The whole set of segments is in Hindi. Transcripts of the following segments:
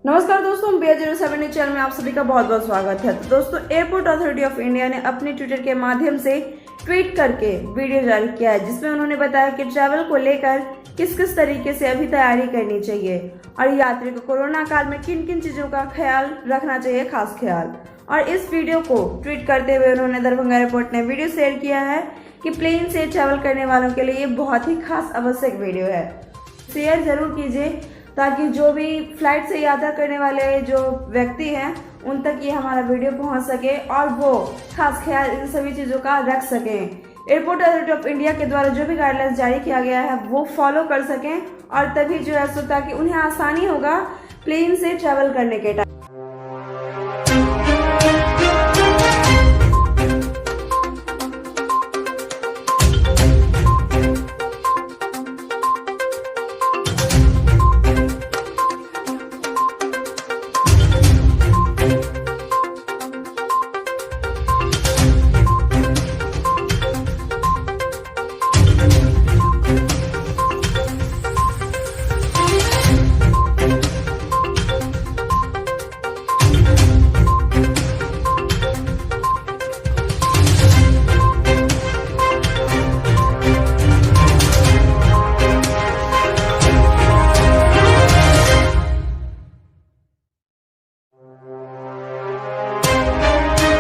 नमस्कार दोस्तों, BA07 न्यूज चैनल में आप सभी का बहुत बहुत स्वागत है। तो दोस्तों, एयरपोर्ट अथॉरिटी ऑफ इंडिया ने अपने ट्विटर के माध्यम से ट्वीट करके वीडियो जारी किया है, जिसमें उन्होंने बताया कि ट्रैवल को लेकर किस किस तरीके से अभी तैयारी करनी चाहिए और यात्री को कोरोना काल में किन किन चीजों का ख्याल रखना चाहिए, खास ख्याल। और इस वीडियो को ट्वीट करते हुए उन्होंने दरभंगा एयरपोर्ट ने वीडियो शेयर किया है कि प्लेन से ट्रैवल करने वालों के लिए ये बहुत ही खास आवश्यक वीडियो है। शेयर जरूर कीजिए ताकि जो भी फ्लाइट से यात्रा करने वाले जो व्यक्ति हैं उन तक ये हमारा वीडियो पहुंच सके और वो खास ख्याल इन सभी चीज़ों का रख सकें। एयरपोर्ट अथॉरिटी ऑफ इंडिया के द्वारा जो भी गाइडलाइंस जारी किया गया है वो फॉलो कर सकें और तभी जो है सो ताकि उन्हें आसानी होगा प्लेन से ट्रैवल करने के टाइम।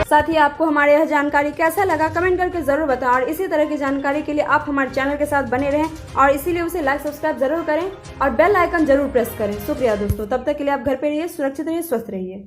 साथ ही आपको हमारे यह जानकारी कैसा लगा कमेंट करके जरूर बताएं और इसी तरह की जानकारी के लिए आप हमारे चैनल के साथ बने रहें और इसीलिए उसे लाइक सब्सक्राइब जरूर करें और बेल आइकन जरूर प्रेस करें। शुक्रिया दोस्तों, तब तक के लिए आप घर पे रहिए, सुरक्षित रहिए, स्वस्थ रहिए।